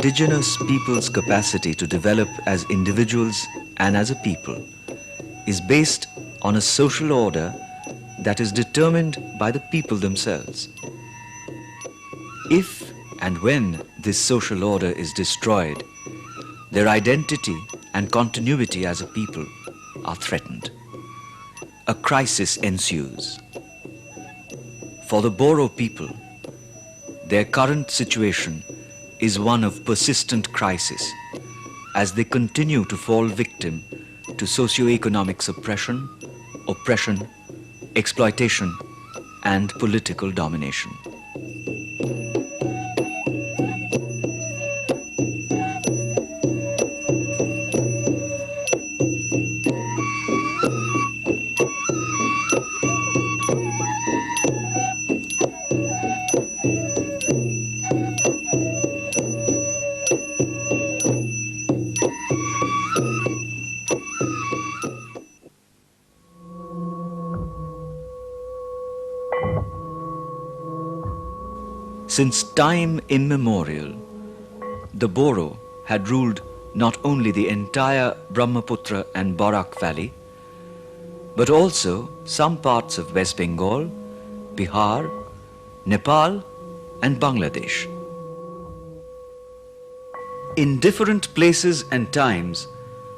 indigenous people's capacity to develop as individuals and as a people is based on a social order that is determined by the people themselves. If and when this social order is destroyed, their identity and continuity as a people are threatened. A crisis ensues. For the Boro people, their current situation is one of persistent crisis as they continue to fall victim to socio-economic suppression, oppression, exploitation, and political domination. Since time immemorial, the Boro had ruled not only the entire Brahmaputra and Barak valley, but also some parts of West Bengal, Bihar, Nepal, and Bangladesh. In different places and times,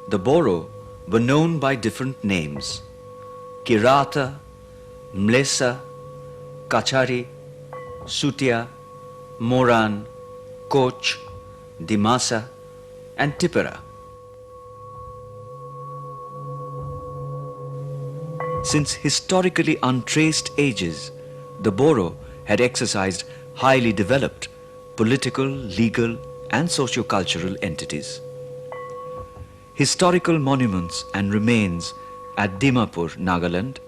the Boro were known by different names: Kirata, Mlesa, Kachari, Sutia, Moran, Koch, Dimasa, and Tipera. Since historically untraced ages, the Boro had exercised highly developed political, legal, and socio-cultural entities. Historical monuments and remains at Dimapur, Nagaland,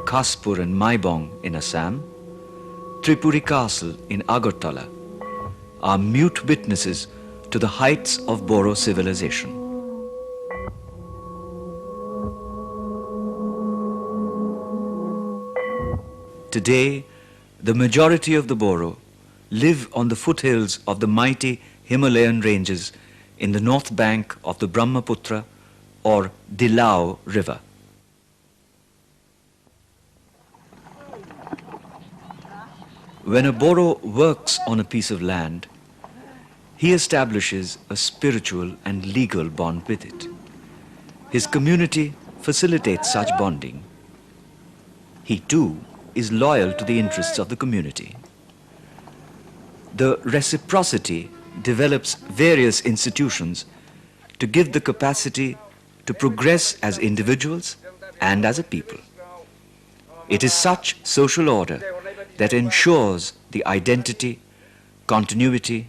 Khaspur and Maibong in Assam, Tripuri Castle in Agartala are mute witnesses to the heights of Boro civilization. Today, the majority of the Boro live on the foothills of the mighty Himalayan ranges in the north bank of the Brahmaputra or Dilao river. When a Boro works on a piece of land, he establishes a spiritual and legal bond with it. His community facilitates such bonding. He too is loyal to the interests of the community. The reciprocity develops various institutions to give the capacity to progress as individuals and as a people. It is such social order that ensures the identity, continuity,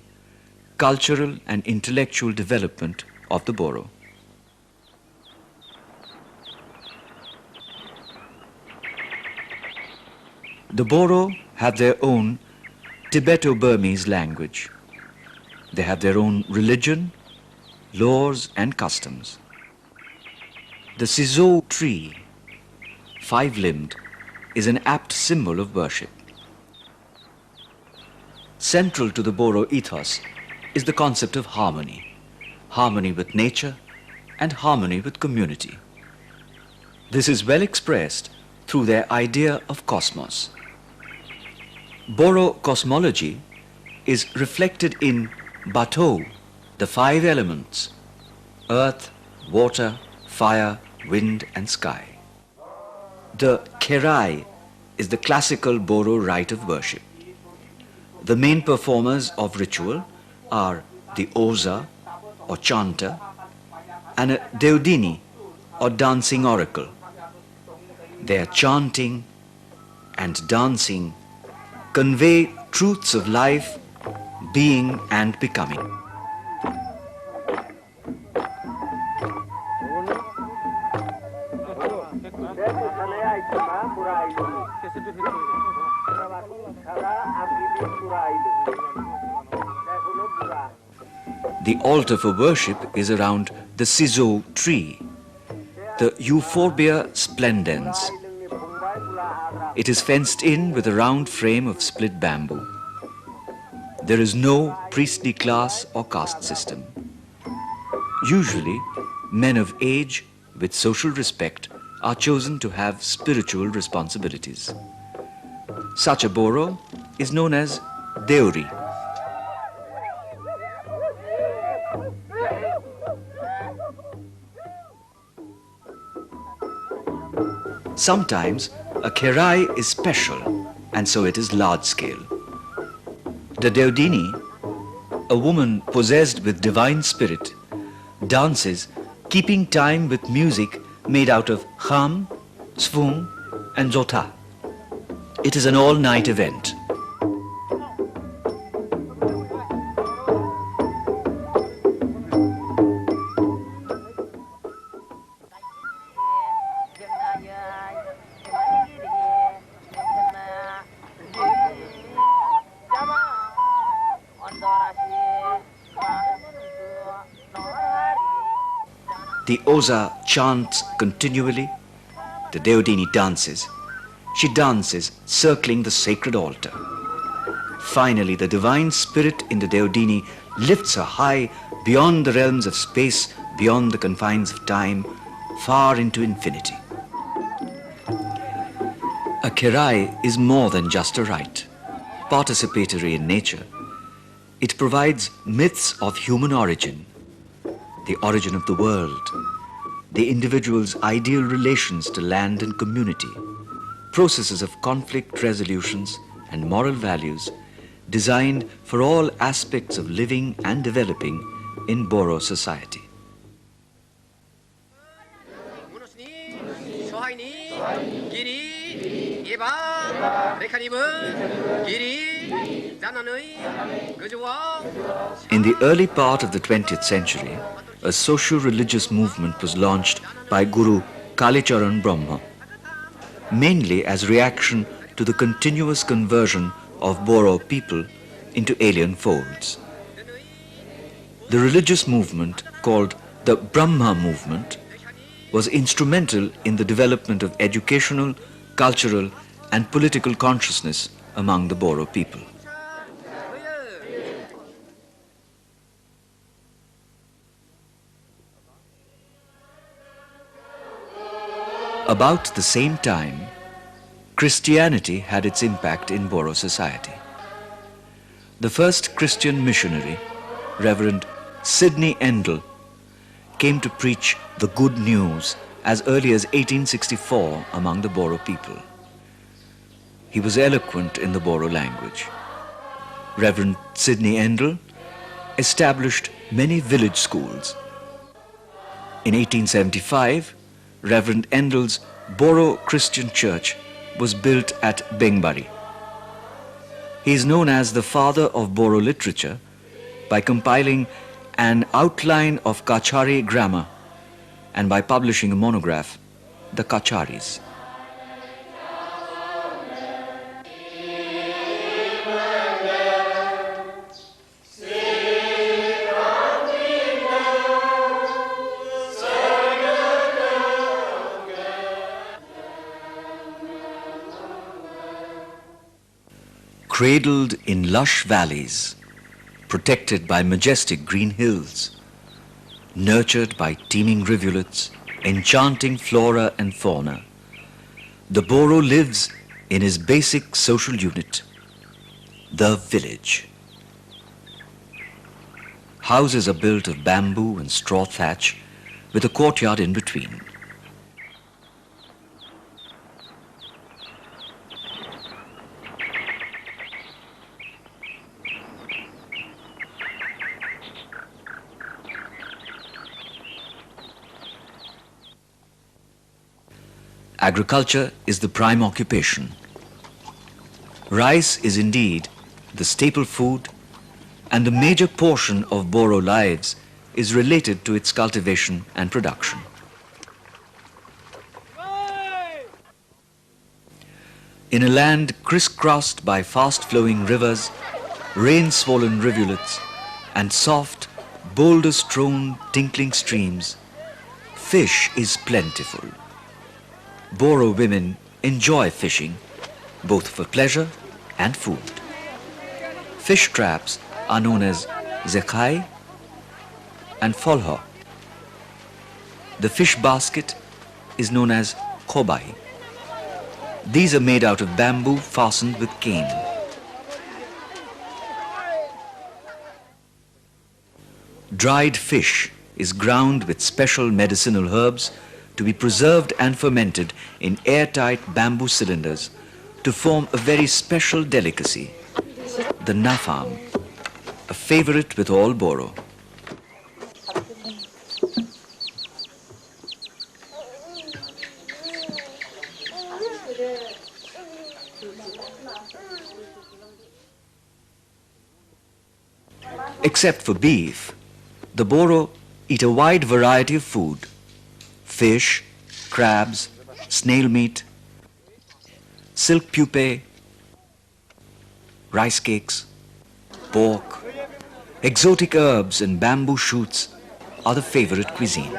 cultural and intellectual development of the Boro. The Boro have their own Tibeto-Burmese language. They have their own religion, laws and customs. The Sizo tree, five-limbed, is an apt symbol of worship. Central to the Boro ethos is the concept of harmony, harmony with nature and harmony with community. This is well expressed through their idea of cosmos. Boro cosmology is reflected in Bato, the five elements: earth, water, fire, wind and sky. The Kerai is the classical Boro rite of worship. The main performers of ritual are the Oza or chanter and a Deodini or dancing oracle. Their chanting and dancing convey truths of life, being and becoming. The altar for worship is around the Sizo tree, the Euphorbia splendens. It is fenced in with a round frame of split bamboo. There is no priestly class or caste system. Usually, men of age with social respect are chosen to have spiritual responsibilities. Such a Boro is known as Deuri. Sometimes a kerai is special, and so it is large scale. The Deodini, a woman possessed with divine spirit, dances keeping time with music made out of kham, svung and zotha. It is an all-night event. The Oza chants continually. The Deodini dances. She dances circling the sacred altar. Finally, the divine spirit in the Deodini lifts her high beyond the realms of space, beyond the confines of time, far into infinity. A kerai is more than just a rite, participatory in nature. It provides myths of human origin, the origin of the world, the individual's ideal relations to land and community, processes of conflict resolutions and moral values designed for all aspects of living and developing in Boro society. In the early part of the 20th century, a socio-religious movement was launched by Guru Kalicharan Brahma, mainly as reaction to the continuous conversion of Boro people into alien folds. The religious movement, called the Brahma movement, was instrumental in the development of educational, cultural and political consciousness among the Boro people. About the same time, Christianity had its impact in Boro society. The first Christian missionary, Reverend Sidney Endel, came to preach the good news as early as 1864 among the Boro people. He was eloquent in the Boro language. Reverend Sidney Endel established many village schools. In 1875, Reverend Endel's Boro Christian Church was built at Bengbari. He is known as the father of Boro literature by compiling an outline of Kachari grammar and by publishing a monograph, The Kacharis. Cradled in lush valleys, protected by majestic green hills, nurtured by teeming rivulets, enchanting flora and fauna, the Boro lives in his basic social unit, the village. Houses are built of bamboo and straw thatch with a courtyard in between. Agriculture is the prime occupation. Rice is indeed the staple food, and the major portion of Boro lives is related to its cultivation and production. In a land crisscrossed by fast-flowing rivers, rain-swollen rivulets, and soft, boulder-strewn, tinkling streams, fish is plentiful. Boro women enjoy fishing, both for pleasure and food. Fish traps are known as zekai and folho. The fish basket is known as kobai. These are made out of bamboo fastened with cane. Dried fish is ground with special medicinal herbs to be preserved and fermented in airtight bamboo cylinders to form a very special delicacy, the nafam, a favorite with all Boro. Except for beef, the Boro eat a wide variety of food: fish, crabs, snail meat, silk pupae, rice cakes, pork, exotic herbs and bamboo shoots are the favorite cuisine.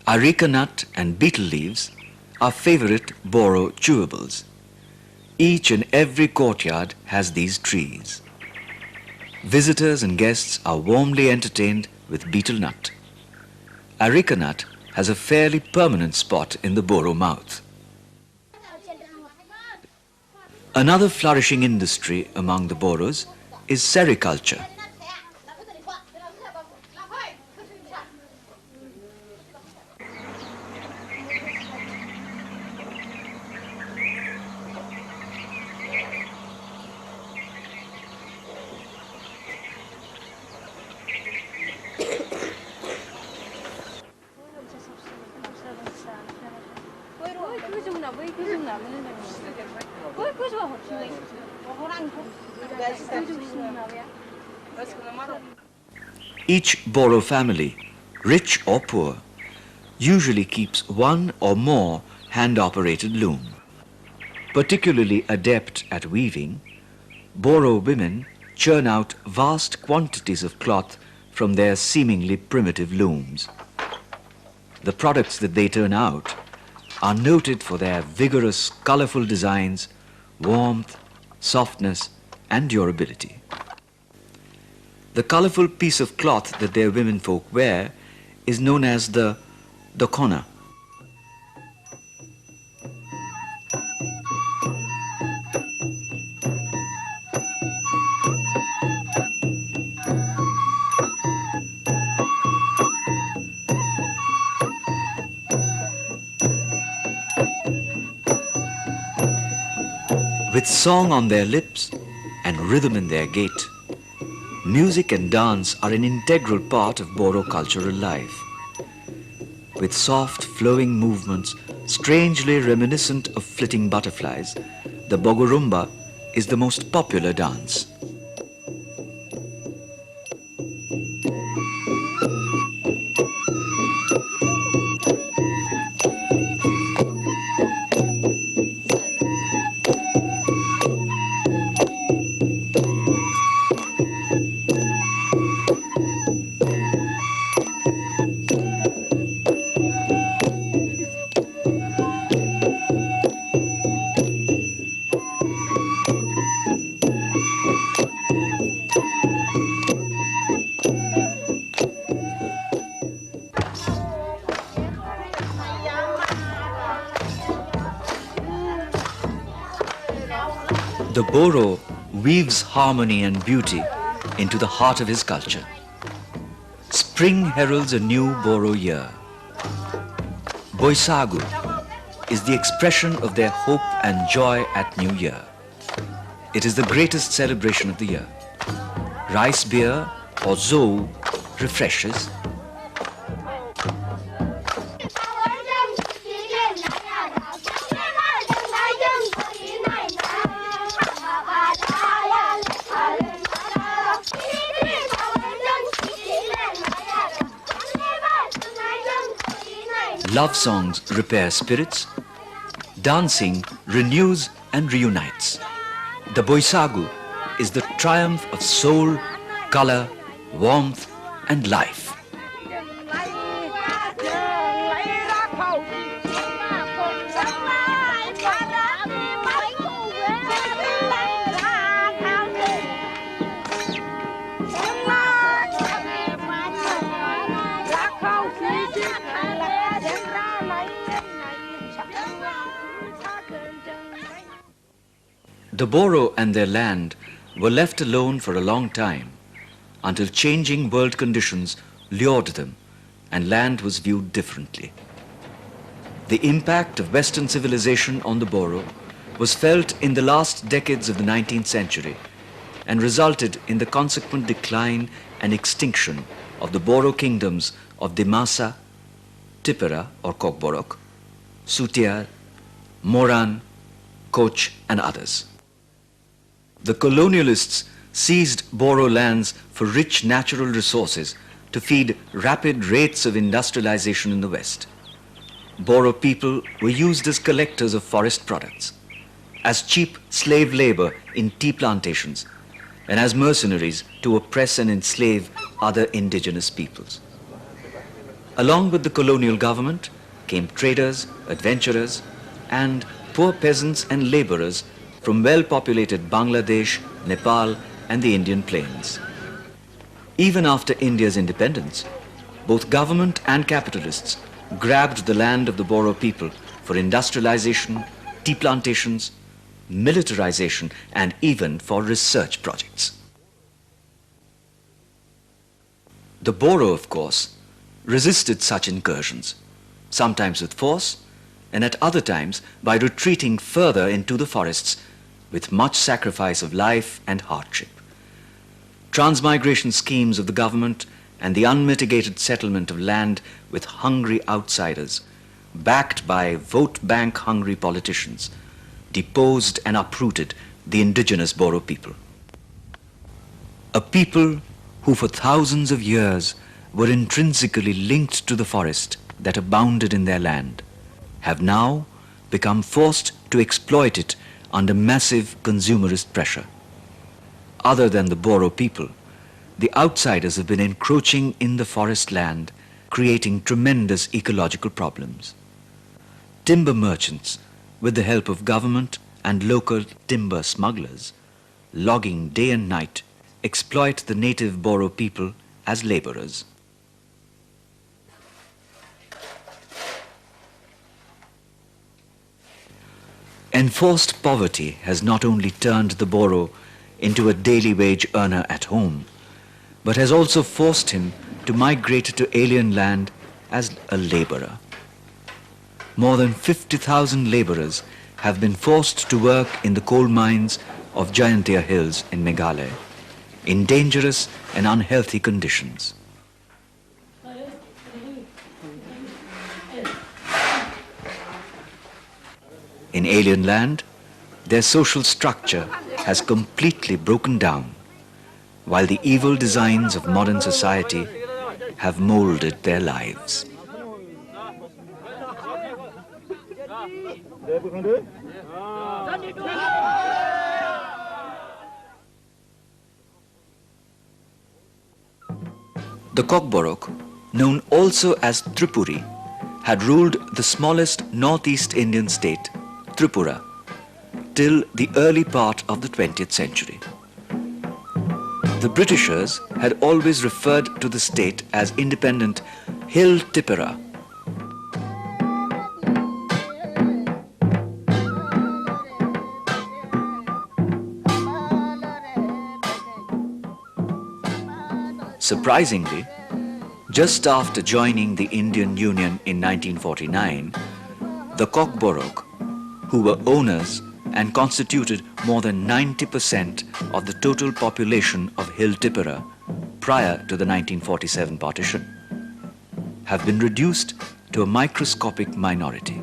Areca nut and betel leaves are favorite Boro chewables. Each and every courtyard has these trees. Visitors and guests are warmly entertained with betel nut. Areca nut has a fairly permanent spot in the Boro mouth. Another flourishing industry among the Boros is sericulture. Each Boro family, rich or poor, usually keeps one or more hand-operated loom. Particularly adept at weaving, Boro women churn out vast quantities of cloth from their seemingly primitive looms. The products that they turn out are noted for their vigorous, colorful designs, warmth, softness, and durability. The colorful piece of cloth that their womenfolk wear is known as the dokona. With song on their lips and rhythm in their gait, music and dance are an integral part of Boro cultural life. With soft, flowing movements, strangely reminiscent of flitting butterflies, the Bogorumba is the most popular dance. The Boro weaves harmony and beauty into the heart of his culture. Spring heralds a new Boro year. Boisagu is the expression of their hope and joy at New Year. It is the greatest celebration of the year. Rice beer or zou refreshes. Love songs repair spirits. Dancing renews and reunites. The Boisagu is the triumph of soul, color, warmth, and life. The Boro and their land were left alone for a long time until changing world conditions lured them and land was viewed differently. The impact of Western civilization on the Boro was felt in the last decades of the 19th century and resulted in the consequent decline and extinction of the Boro kingdoms of Dimasa, Tipura or Kokborok, Sutiar, Moran, Koch and others. The colonialists seized Boro lands for rich natural resources to feed rapid rates of industrialization in the West. Boro people were used as collectors of forest products, as cheap slave labor in tea plantations, and as mercenaries to oppress and enslave other indigenous peoples. Along with the colonial government came traders, adventurers, and poor peasants and laborers from well-populated Bangladesh, Nepal, and the Indian plains. Even after India's independence, both government and capitalists grabbed the land of the Boro people for industrialization, tea plantations, militarization, and even for research projects. The Boro, of course, resisted such incursions, sometimes with force, and at other times by retreating further into the forests with much sacrifice of life and hardship. Transmigration schemes of the government and the unmitigated settlement of land with hungry outsiders, backed by vote bank hungry politicians, deposed and uprooted the indigenous Boro people. A people who for thousands of years were intrinsically linked to the forest that abounded in their land, have now become forced to exploit it under massive consumerist pressure. Other than the Boro people, the outsiders have been encroaching in the forest land, creating tremendous ecological problems. Timber merchants, with the help of government and local timber smugglers, logging day and night, exploit the native Boro people as laborers. Enforced poverty has not only turned the Boro into a daily wage earner at home, but has also forced him to migrate to alien land as a laborer. More than 50,000 laborers have been forced to work in the coal mines of Jayantia Hills in Meghalaya in dangerous and unhealthy conditions. In alien land, their social structure has completely broken down, while the evil designs of modern society have molded their lives. The Kokborok, known also as Tripuri, had ruled the smallest northeast Indian state, Tripura, till the early part of the 20th century. The Britishers had always referred to the state as independent Hill Tipura. Surprisingly, just after joining the Indian Union in 1949, the Kokborok, who were owners and constituted more than 90% of the total population of Hill Tipura prior to the 1947 partition, have been reduced to a microscopic minority.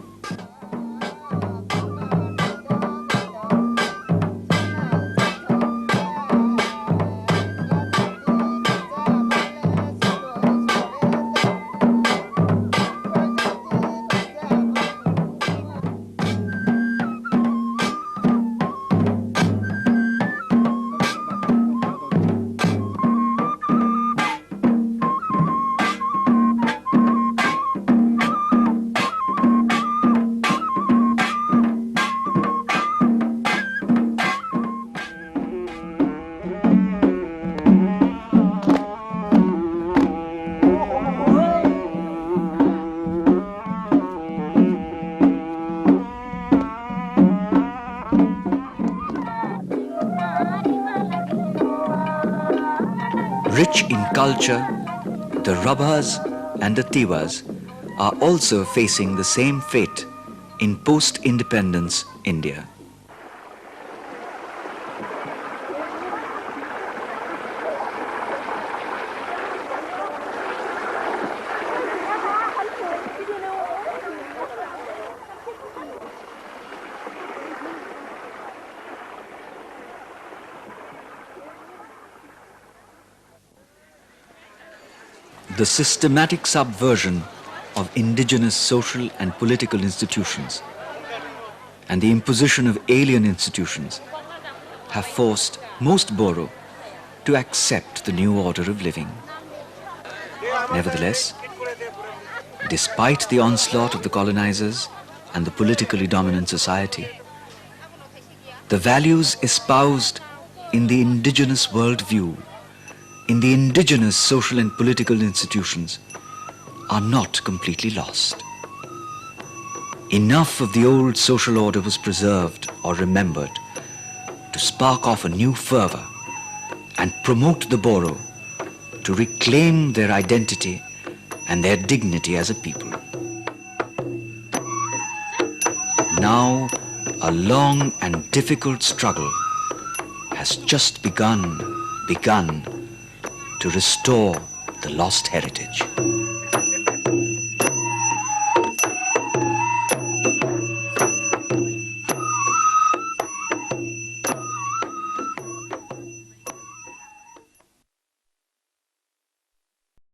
Rich in culture, the Rabhas and the Tiwas are also facing the same fate in post-independence India. The systematic subversion of indigenous social and political institutions and the imposition of alien institutions have forced most Boro to accept the new order of living. Nevertheless, despite the onslaught of the colonizers and the politically dominant society, the values espoused in the indigenous worldview, in the indigenous social and political institutions, are not completely lost. Enough of the old social order was preserved or remembered to spark off a new fervor and promote the Boro to reclaim their identity and their dignity as a people. Now, a long and difficult struggle has just begun to restore the lost heritage.